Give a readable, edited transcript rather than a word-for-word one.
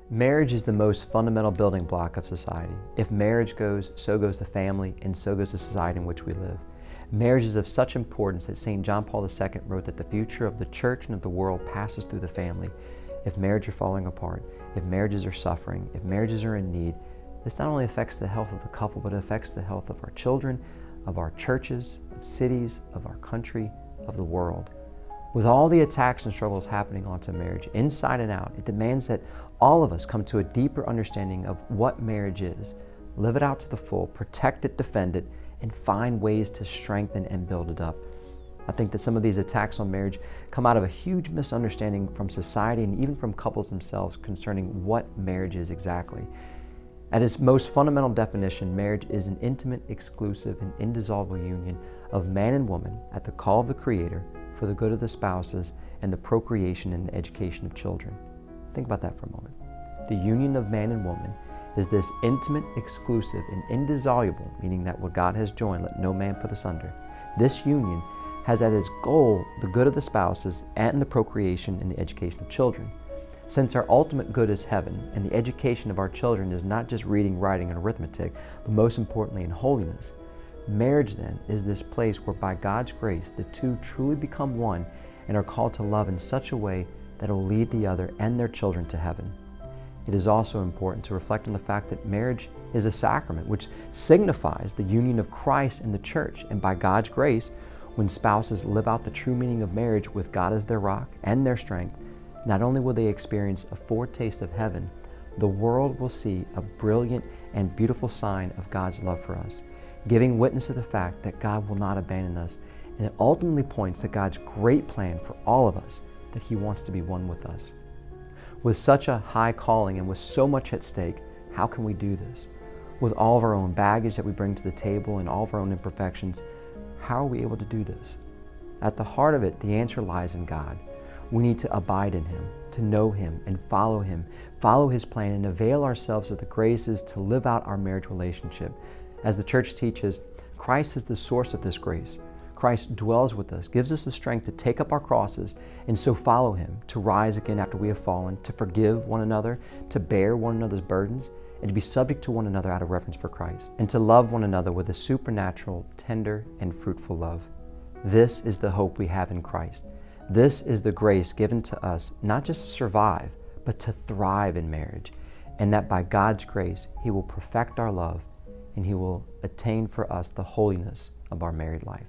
Marriage is the most fundamental building block of society. If marriage goes, so goes the family, and so goes the society in which we live. Marriage is of such importance that St. John Paul II wrote that the future of the church and of the world passes through the family. If marriages are falling apart, if marriages are suffering, if marriages are in need, this not only affects the health of the couple, but it affects the health of our children, of our churches, of cities, of our country, of the world. With all the attacks and struggles happening onto marriage, inside and out, it demands that all of us come to a deeper understanding of what marriage is, live it out to the full, protect it, defend it, and find ways to strengthen and build it up. I think that some of these attacks on marriage come out of a huge misunderstanding from society and even from couples themselves concerning what marriage is exactly. At its most fundamental definition, marriage is an intimate, exclusive, and indissoluble union of man and woman at the call of the Creator for the good of the spouses and the procreation and the education of children. Think about that for a moment. The union of man and woman is this intimate, exclusive, and indissoluble, meaning that what God has joined, let no man put asunder. This union has at its goal the good of the spouses and the procreation and the education of children. Since our ultimate good is heaven, and the education of our children is not just reading, writing, and arithmetic, but most importantly in holiness, marriage then is this place where by God's grace the two truly become one and are called to love in such a way that it will lead the other and their children to heaven. It is also important to reflect on the fact that marriage is a sacrament which signifies the union of Christ and the church, and by God's grace, when spouses live out the true meaning of marriage with God as their rock and their strength, not only will they experience a foretaste of heaven, the world will see a brilliant and beautiful sign of God's love for us, giving witness to the fact that God will not abandon us, and it ultimately points to God's great plan for all of us, that He wants to be one with us. With such a high calling and with so much at stake, how can we do this? With all of our own baggage that we bring to the table and all of our own imperfections, how are we able to do this? At the heart of it, the answer lies in God. We need to abide in Him, to know Him and follow Him, follow His plan, and avail ourselves of the graces to live out our marriage relationship. As the Church teaches, Christ is the source of this grace. Christ dwells with us, gives us the strength to take up our crosses and so follow Him, to rise again after we have fallen, to forgive one another, to bear one another's burdens, and to be subject to one another out of reverence for Christ, and to love one another with a supernatural, tender, and fruitful love. This is the hope we have in Christ. This is the grace given to us, not just to survive, but to thrive in marriage, and that by God's grace, He will perfect our love, and He will attain for us the holiness of our married life.